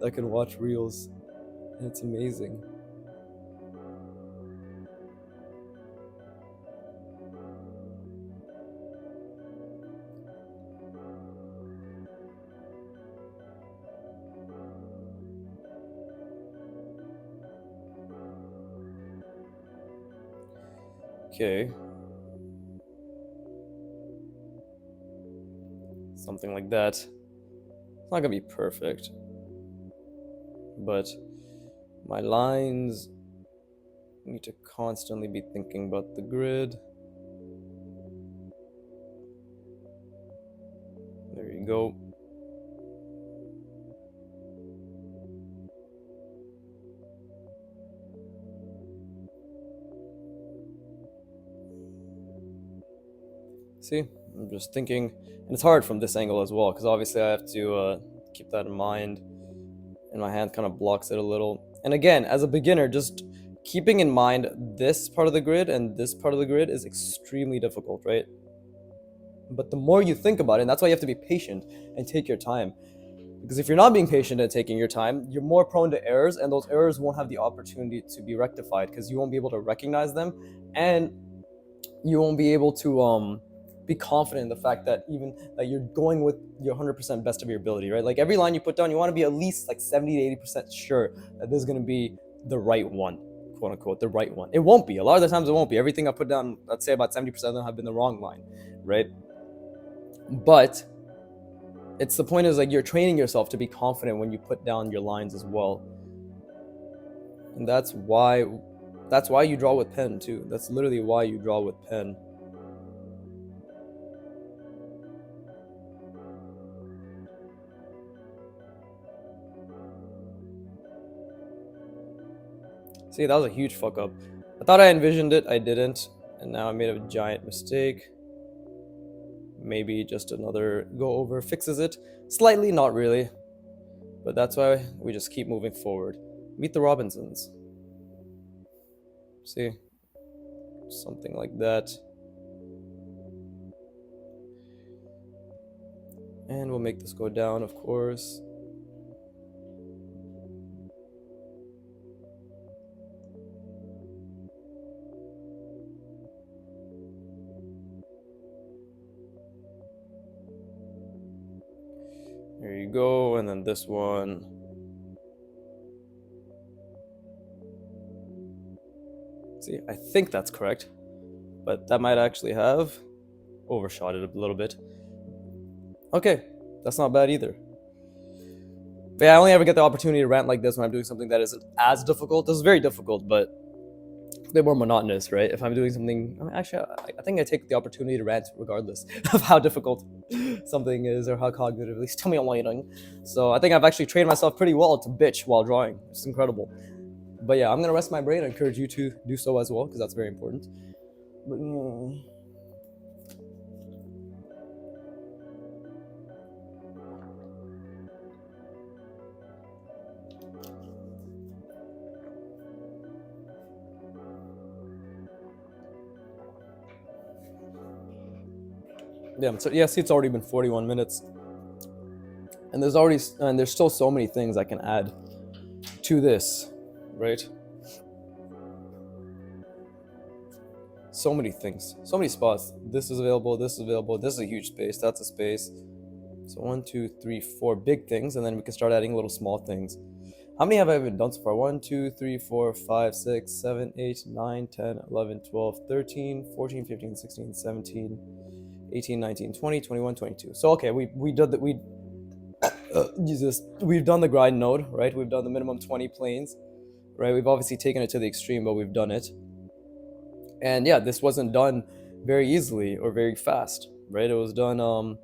that can watch reels. And it's amazing. Okay. Something like that. It's not gonna be perfect. But my lines need to constantly be thinking about the grid. There you go. See, I'm just thinking, and it's hard from this angle as well, because obviously I have to keep that in mind, and my hand kind of blocks it a little. And again, as a beginner, just keeping in mind this part of the grid and this part of the grid is extremely difficult, right? But the more you think about it, and that's why you have to be patient and take your time. Because if you're not being patient and taking your time, you're more prone to errors, and those errors won't have the opportunity to be rectified because you won't be able to recognize them, and you won't be able to be confident in the fact that even that you're going with your 100% best of your ability, right? Like every line you put down, you want to be at least like 70 to 80% sure that this is going to be the right one, quote unquote, the right one. It won't be. A lot of the times it won't be. Everything I put down, let's say about 70% of them have been the wrong line, right? But it's the point is like you're training yourself to be confident when you put down your lines as well. And that's why you draw with pen too. That's literally why you draw with pen. See, that was a huge fuck up. I thought I envisioned it, I didn't, and now I made a giant mistake. Maybe just another go over fixes it. Slightly, not really. But that's why we just keep moving forward. Meet the Robinsons. See? Something like that. And we'll make this go down, of course. There you go, and then this one. See, I think that's correct, but that might actually have overshot it a little bit. Okay, that's not bad either. But yeah, I only ever get the opportunity to rant like this when I'm doing something that isn't as difficult. This is very difficult, but a bit more monotonous, right? If I'm doing something, I mean, actually, I think I take the opportunity to rant regardless of how difficult something is or how cognitively stimulating. So I think I've actually trained myself pretty well to bitch while drawing. It's incredible. But yeah, I'm gonna rest my brain. I encourage you to do so as well because that's very important. But, yeah, so yeah, see, it's already been 41 minutes, and there's still so many things I can add to this, right? So many things, so many spots. This is available, this is available, this is a huge space, that's a space. So 1, 2, 3, 4 big things, and then we can start adding little small things. How many have I even done so far? 1, 2, 3, 4, 5, 6, 7, 8, 9, 10, 11, 12, 13, 14, 15, 16, 17, 18, 19, 20, 21, 22. So okay, we did that. We've done the grind node, right? We've done the minimum 20 planes, right? We've obviously taken it to the extreme, but we've done it. And yeah, this wasn't done very easily or very fast, right? It was done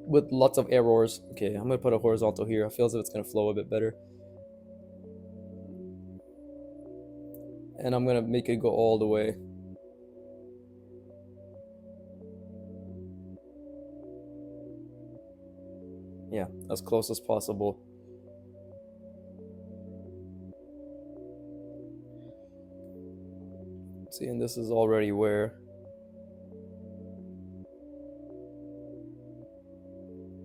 with lots of errors. Okay, I'm gonna put a horizontal here. I feel as if it's gonna flow a bit better. And I'm gonna make it go all the way. Yeah, as close as possible. See, and this is already where.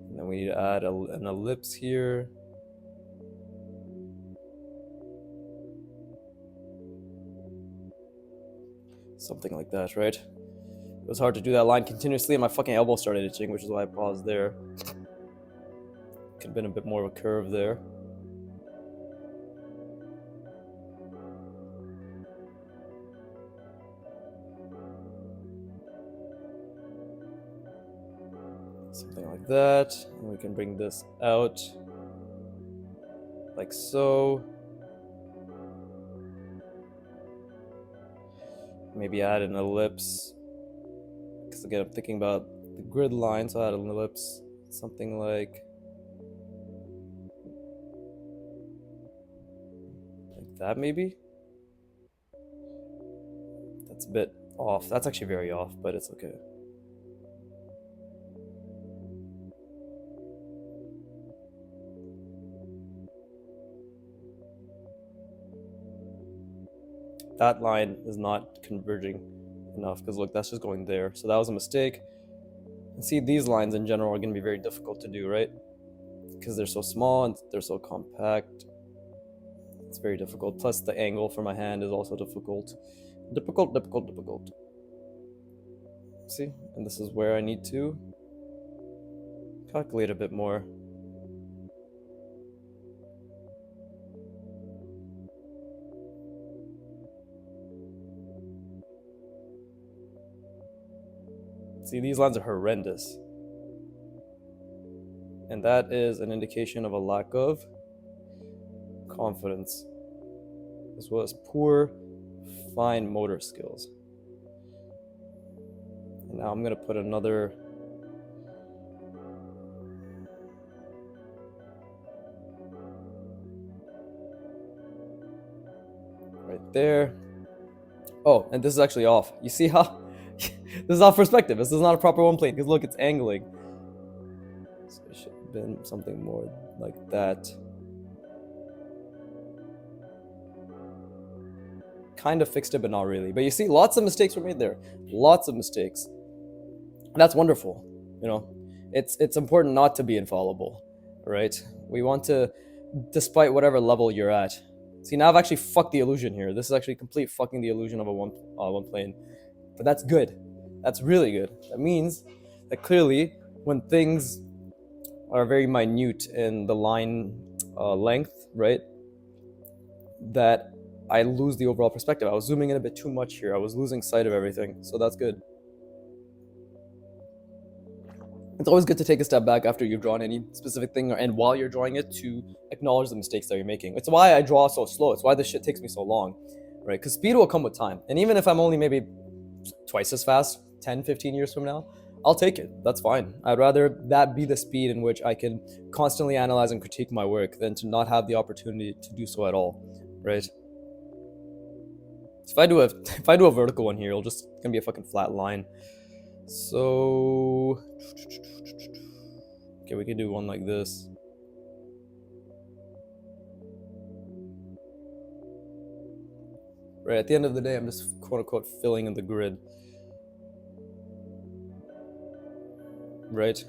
And then we need to add an ellipse here. Something like that, right? It was hard to do that line continuously, and my fucking elbow started itching, which is why I paused there. Could have been a bit more of a curve there. Something like that. And we can bring this out like so. Maybe add an ellipse. Because again, I'm thinking about the grid line, so add an ellipse. Something like that, maybe? That's a bit off. That's actually very off, but it's okay. That line is not converging enough because look, that's just going there. So that was a mistake. And see, these lines in general are going to be very difficult to do, right? Because they're so small and they're so compact. It's very difficult. Plus the angle for my hand is also difficult. Difficult. See? And this is where I need to calculate a bit more. See, these lines are horrendous. And that is an indication of a lack of confidence, as well as poor fine motor skills. And now I'm gonna put another right there. Oh, and this is actually off. You see how this is off perspective. This is not a proper one plane because look, it's angling. So it should have been something more like that. Kind of fixed it, but not really. But you see, lots of mistakes were made there. Lots of mistakes. That's wonderful. You know, it's important not to be infallible, right? We want to, despite whatever level you're at. See, now I've actually fucked the illusion here. This is actually complete fucking the illusion of a one plane. But that's good. That's really good. That means that clearly, when things are very minute in the line length, right, that I lose the overall perspective. I was zooming in a bit too much here. I was losing sight of everything. So that's good. It's always good to take a step back after you've drawn any specific thing, and while you're drawing it, to acknowledge the mistakes that you're making. It's why I draw so slow. It's why this shit takes me so long, right? Because speed will come with time. And even if I'm only maybe twice as fast 10, 15 years from now, I'll take it. That's fine. I'd rather that be the speed in which I can constantly analyze and critique my work than to not have the opportunity to do so at all, right? If I do a vertical one here, it's gonna be a fucking flat line. So okay, we can do one like this. Right, at the end of the day, I'm just quote unquote filling in the grid. Right?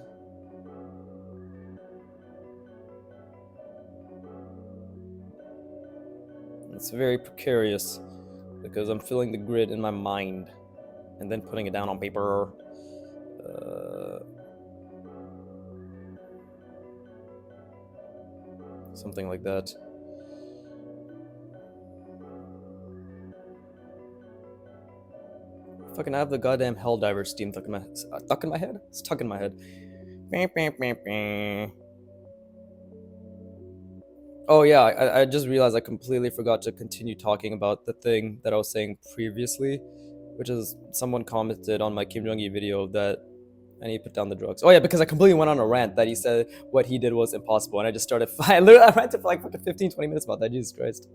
It's very precarious because I'm filling the grid in my mind and then putting it down on paper. Something like that. Fucking, I have the goddamn Helldiver steam stuck in my head? It's stuck in my head. Oh yeah, I just realized I completely forgot to continue talking about the thing that I was saying previously, which is someone commented on my Kim Jong-il video that I need to put down the drugs. Oh yeah, because I completely went on a rant that he said what he did was impossible, and I just started. I ranted for like fucking 15, 20 minutes about that. Jesus Christ.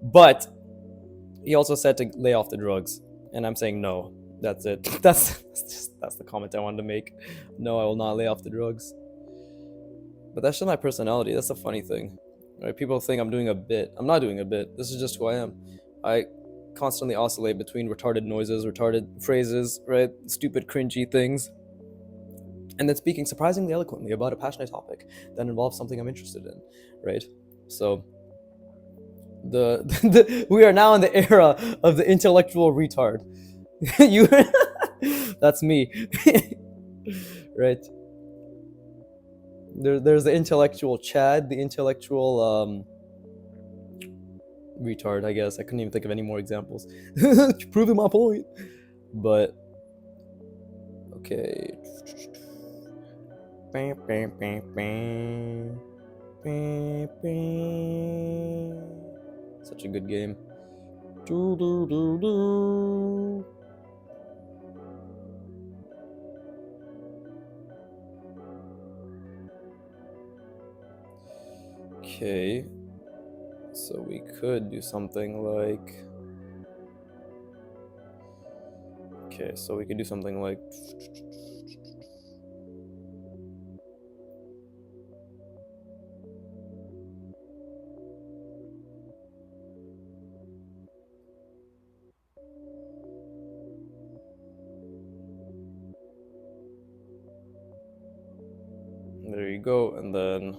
But he also said to lay off the drugs, and I'm saying no. That's it. That's the comment I wanted to make. No, I will not lay off the drugs. But that's just my personality. That's the funny thing. Right? People think I'm doing a bit. I'm not doing a bit. This is just who I am. I constantly oscillate between retarded noises, retarded phrases, right? Stupid, cringy things. And then speaking surprisingly eloquently about a passionate topic that involves something I'm interested in, right? So we are now in the era of the intellectual retard. That's me. Right? There's the intellectual Chad, the intellectual retard, I guess. I couldn't even think of any more examples. Proving my point. But okay. Such a good game. Okay, so we could do something like. Okay, so we could do something like. There you go, and then.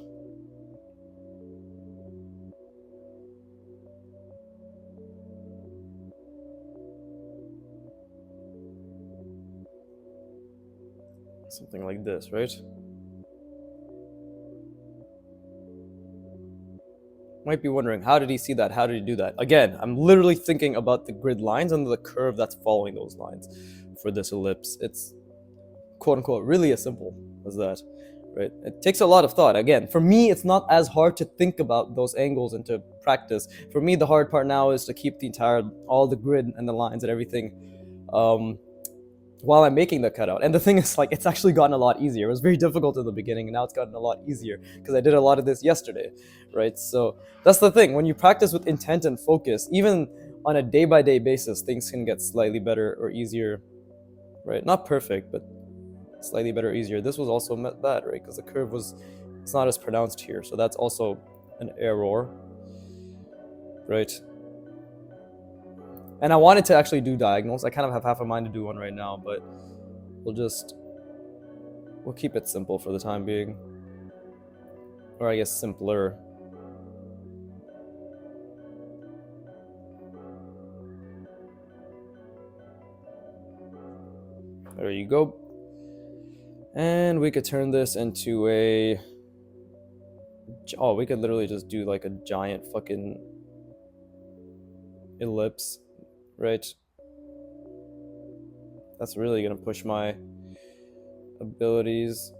Something like this, right? Might be wondering, how did he see that? How did he do that? Again, I'm literally thinking about the grid lines and the curve that's following those lines for this ellipse. It's quote unquote really as simple as that, right? It takes a lot of thought. Again, for me, it's not as hard to think about those angles and to practice. For me, the hard part now is to keep all the grid and the lines and everything while I'm making the cutout. And the thing is, like, it's actually gotten a lot easier. It was very difficult in the beginning, and now it's gotten a lot easier because I did a lot of this yesterday, right? So that's the thing. When you practice with intent and focus, even on a day-by-day basis, things can get slightly better or easier, right? Not perfect, but slightly better or easier. This was also bad, right? Because the curve it's not as pronounced here. So that's also an error, right? And I wanted to actually do diagonals. I kind of have half a mind to do one right now, but we'll keep it simple for the time being. Or I guess simpler. There you go. And we could turn this into we could literally just do like a giant fucking ellipse, right? That's really gonna push my abilities.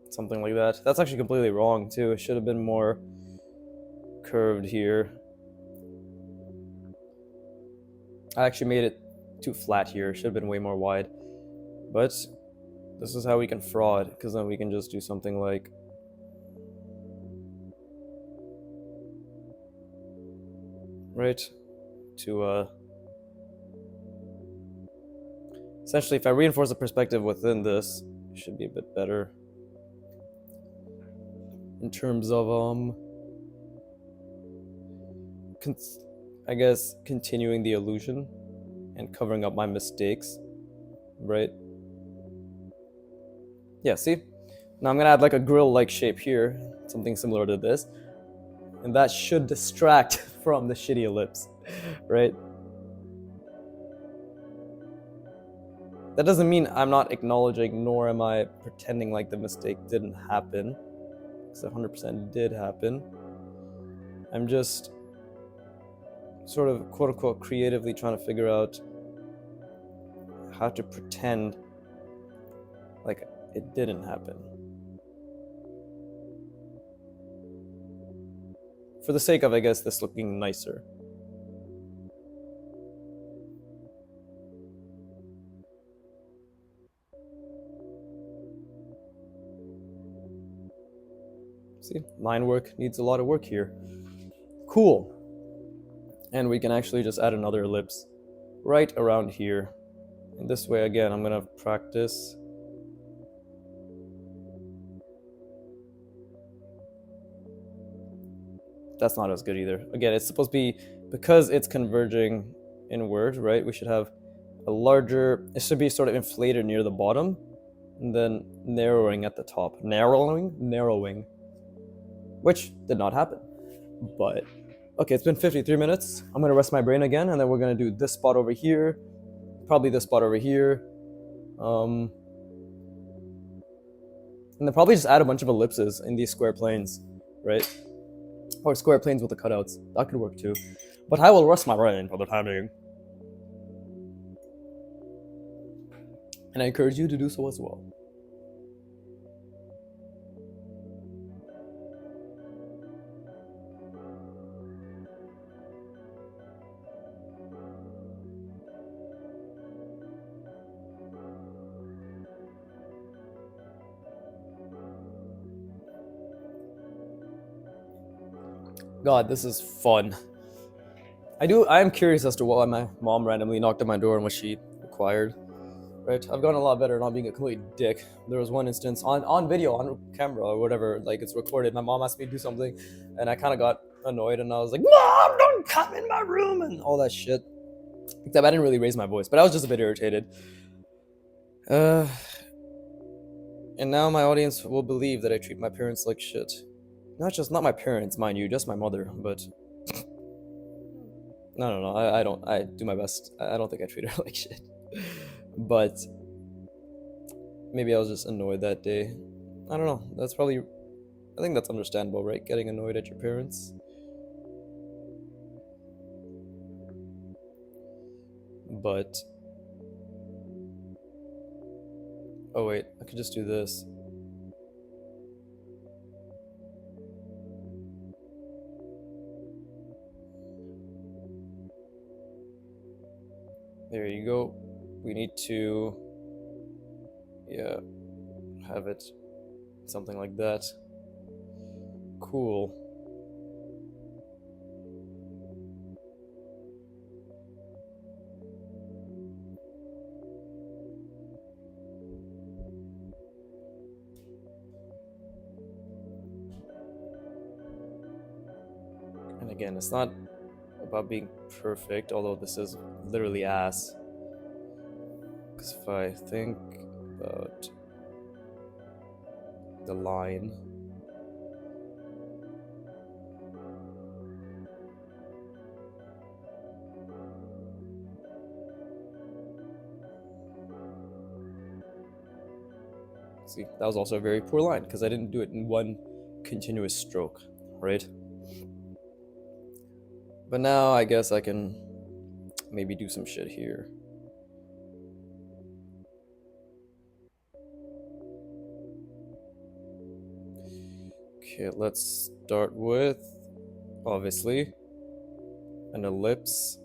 Something like that. That's actually completely wrong too. It should have been more curved here. I actually made it too flat here. It should have been way more wide. But this is how we can fraud, because then we can just do something like right to essentially, if I reinforce the perspective within this, it should be a bit better in terms of I guess continuing the illusion and covering up my mistakes, right? Yeah, see? Now I'm gonna add like a grill-like shape here, something similar to this, and that should distract from the shitty ellipse, right? That doesn't mean I'm not acknowledging, nor am I pretending like the mistake didn't happen, because 100% did happen. I'm just sort of quote-unquote creatively trying to figure out how to pretend like it didn't happen. For the sake of, I guess, this looking nicer. See, line work needs a lot of work here. Cool. And we can actually just add another ellipse right around here. And this way, again, I'm gonna practice. That's not as good either. Again, it's supposed to be, because it's converging inward, right? We should have a larger, it should be sort of inflated near the bottom and then narrowing at the top. Narrowing, which did not happen. But okay, it's been 53 minutes. I'm gonna rest my brain again, and then we're gonna do this spot over here, probably this spot over here, and then probably just add a bunch of ellipses in these square planes, right? Or square planes with the cutouts. That could work too. But I will rest my brain for the time being. And I encourage you to do so as well. God, this is fun. I am curious as to why my mom randomly knocked on my door and what she required. Right? I've gotten a lot better at not being a complete dick. There was one instance on video, on camera or whatever, like it's recorded. My mom asked me to do something, and I kind of got annoyed, and I was like, "Mom, don't come in my room," and all that shit. Except I didn't really raise my voice, but I was just a bit irritated. And now my audience will believe that I treat my parents like shit. Not my parents, mind you, just my mother, but no, I don't. I do my best. I don't think I treat her like shit. But maybe I was just annoyed that day. I don't know. That's probably I think that's understandable, right? Getting annoyed at your parents. But oh wait, I could just do this. There you go. We need to, yeah, have it something like that. Cool. And again, it's not about being perfect, although this is literally ass. Because if I think about the line, see, that was also a very poor line because I didn't do it in one continuous stroke, right? But now I guess I can maybe do some shit here. Okay, let's start with, obviously, an ellipse.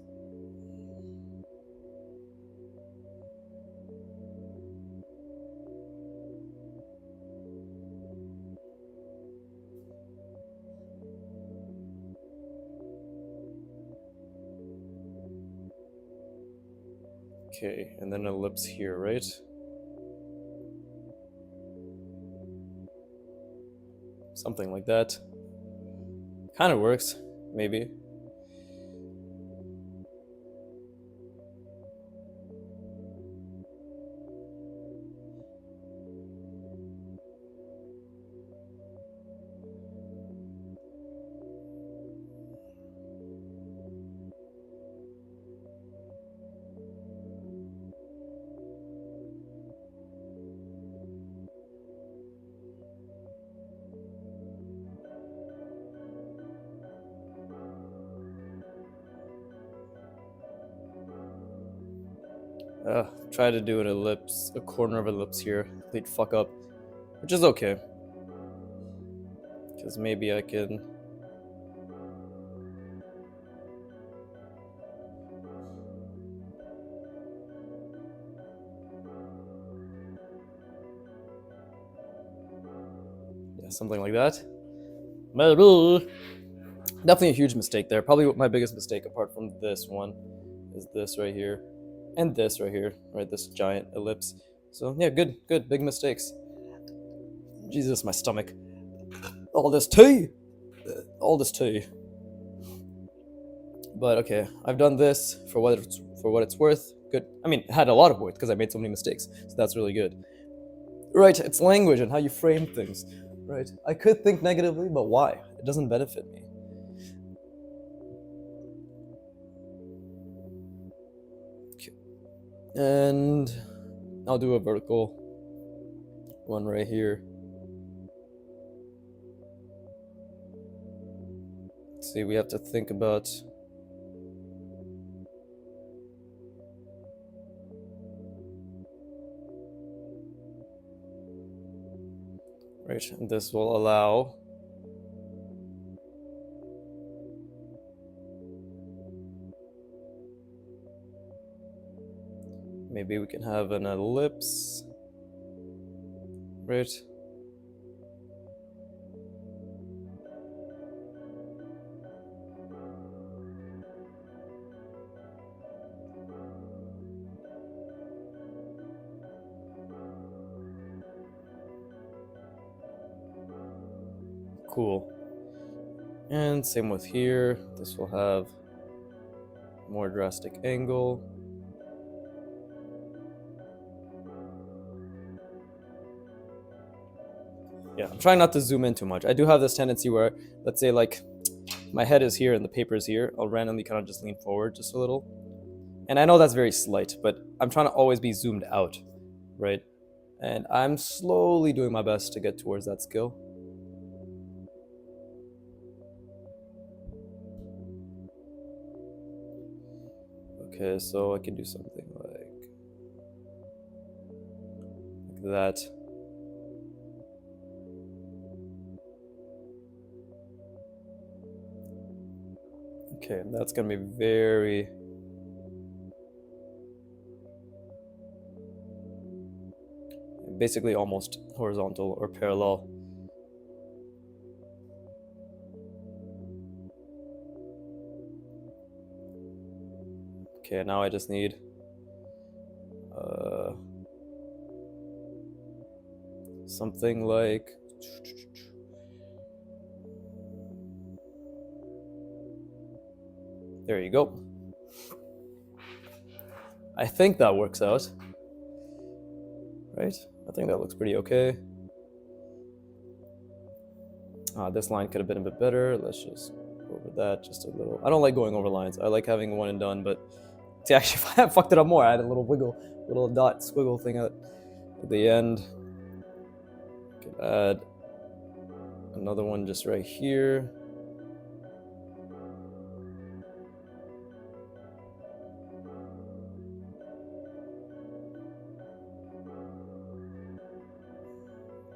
Okay, and then an ellipse here, right? Something like that. Kind of works, maybe. Try to do an ellipse, a corner of ellipse here. Complete fuck up, which is okay. Because maybe I can. Yeah, something like that. Maybe. Definitely a huge mistake there. Probably my biggest mistake, apart from this one, is this right here. And this right here, right? This giant ellipse. So yeah, good, big mistakes. Jesus, my stomach. All this tea. But okay, I've done this for what it's worth. Good. I mean, it had a lot of worth because I made so many mistakes, so that's really good. Right, it's language and how you frame things. Right, I could think negatively, but why? It doesn't benefit me. Okay. And I'll do a vertical one right here. Let's see, we have to think about right, and this will allow maybe we can have an ellipse, right? Cool. And same with here. This will have more drastic angle. Yeah, I'm trying not to zoom in too much. I do have this tendency where, let's say, like, my head is here and the paper is here. I'll randomly kind of just lean forward just a little. And I know that's very slight, but I'm trying to always be zoomed out, right? And I'm slowly doing my best to get towards that skill. Okay, so I can do something like that. Okay, that's gonna be very... basically almost horizontal or parallel. Okay, now I just need something like... there you go. I think that works out. Right? I think that looks pretty okay. This line could have been a bit better. Let's just go over that just a little. I don't like going over lines. I like having one and done, but see, actually, if I fucked it up more, I had a little wiggle, little dot squiggle thing at the end. Could add another one just right here.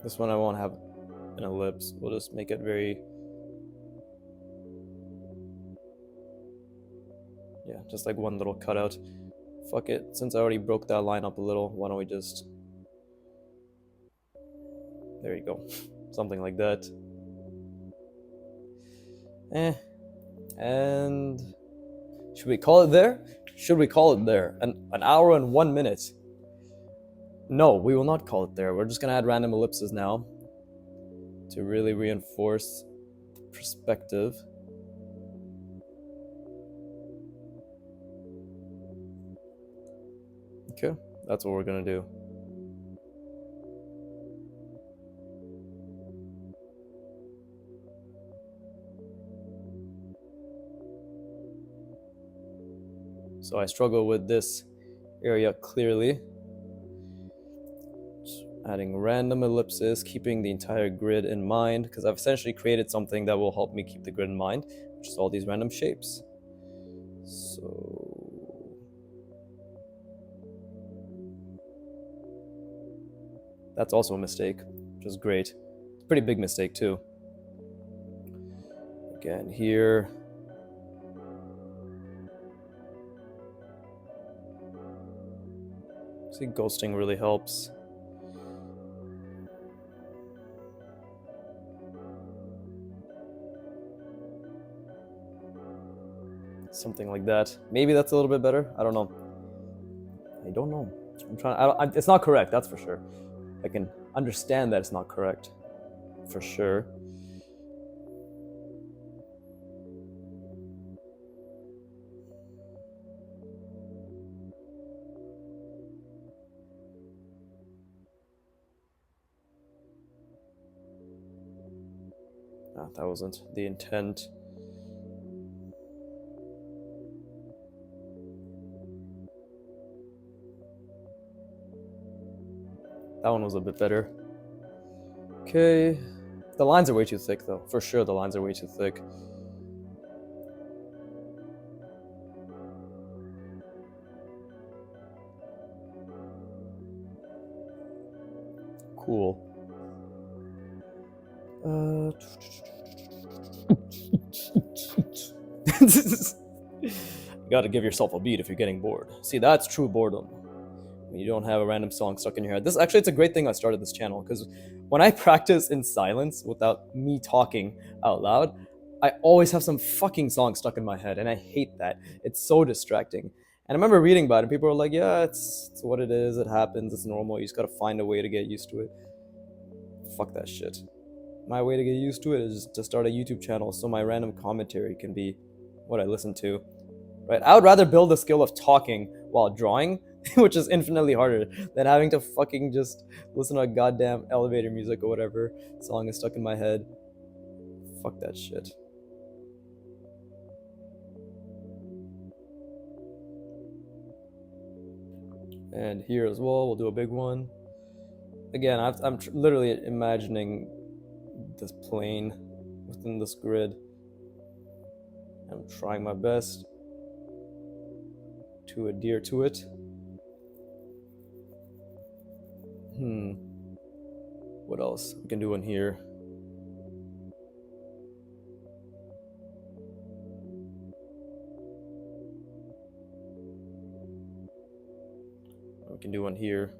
This one I won't have an ellipse. We'll just make it very... yeah, just like one little cutout. Fuck it, since I already broke that line up a little, why don't we just... there you go. Something like that. And should we call it there? Should we call it there? An hour and 1 minute. No, we will not call it there. We're just gonna add random ellipses now to really reinforce the perspective. Okay, that's what we're gonna do. So I struggle with this area clearly. Just adding random ellipses, keeping the entire grid in mind, because I've essentially created something that will help me keep the grid in mind, which is all these random shapes. So that's also a mistake, which is great. It's a pretty big mistake too. Again, here. See, ghosting really helps. Something like that. Maybe that's a little bit better. I don't know. I don't know. I'm trying. It's not correct. That's for sure. I can understand that it's not correct, for sure. That wasn't the intent. That one was a bit better. Okay. The lines are way too thick, though. For sure, the lines are way too thick. Cool. You gotta give yourself a beat if you're getting bored. See, that's true boredom. When you don't have a random song stuck in your head. This actually, it's a great thing I started this channel, because when I practice in silence without me talking out loud, I always have some fucking song stuck in my head, and I hate that. It's so distracting. And I remember reading about it, and people were like, yeah, it's what it is, it happens, it's normal, you just gotta find a way to get used to it. Fuck that shit. My way to get used to it is to start a YouTube channel so my random commentary can be what I listen to. Right? I would rather build the skill of talking while drawing, which is infinitely harder than having to fucking just listen to a goddamn elevator music or whatever song is stuck in my head. Fuck that shit. And here as well, we'll do a big one. Again, I'm literally imagining this plane within this grid. I'm trying my best to adhere to it. What else? We can do one here. We can do one here.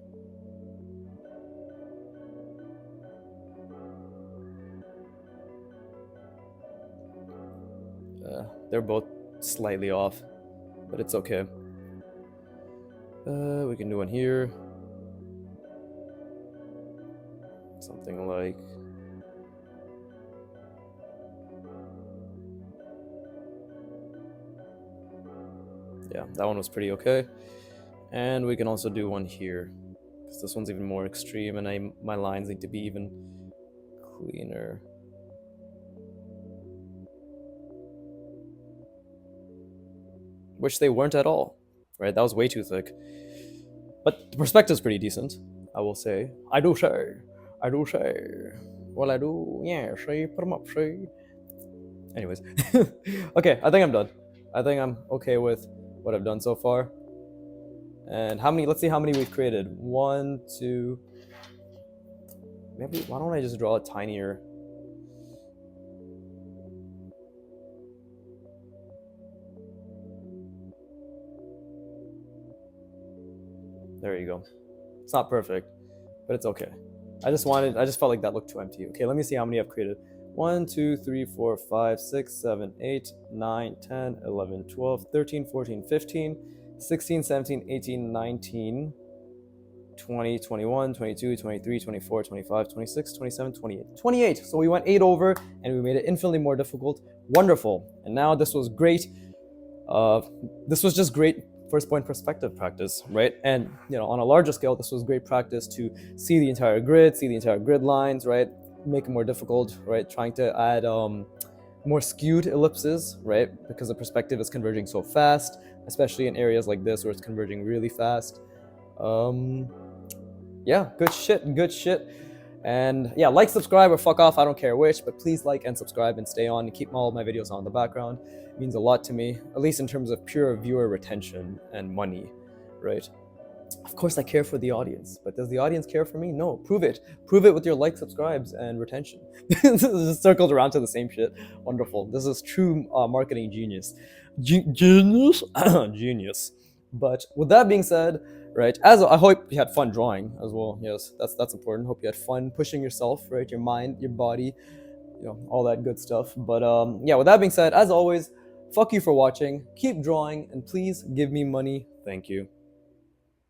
They're both slightly off, but it's okay. We can do one here. Something like... yeah, that one was pretty okay. And we can also do one here, because this one's even more extreme and my lines need to be even cleaner. Which they weren't at all, right? That was way too thick. But the perspective's pretty decent, I will say. I do say. Well, I do, yeah, say, put them up, say. Anyways. Okay, I think I'm done. I think I'm okay with what I've done so far. And how many, let's see how many we've created. 1, 2, maybe, why don't I just draw it tinier? There you go. It's not perfect, but it's okay. I just felt like that looked too empty. Okay, let me see how many I've created. 1, 2, 3, 4, 5, 6, 7, 8, 9, 10, 11, 12, 13, 14, 15, 16, 17, 18, 19, 20, 21, 22, 23, 24, 25, 26, 27, 28. 28! So we went 8 over, and we made it infinitely more difficult. Wonderful. And now this was great. This was just great first point perspective practice, right? And, you know, on a larger scale, this was great practice to see the entire grid, see the entire grid lines, right? Make it more difficult, right? Trying to add more skewed ellipses, right? Because the perspective is converging so fast, especially in areas like this where it's converging really fast. Yeah, good shit. And yeah, like, subscribe, or fuck off, I don't care which, but please like and subscribe and stay on and keep all of my videos on in the background. It means a lot to me, at least in terms of pure viewer retention and money, right? Of course I care for the audience, but does the audience care for me? No, prove it. Prove it with your like, subscribes, and retention. This just circled around to the same shit. Wonderful. This is true marketing genius. Genius? Genius. But with that being said, right, as I hope you had fun drawing as well. Yes, that's important. Hope you had fun pushing yourself, right? Your mind, your body, you know, all that good stuff. But yeah, with that being said, as always, fuck you for watching. Keep drawing, and please give me money. Thank you.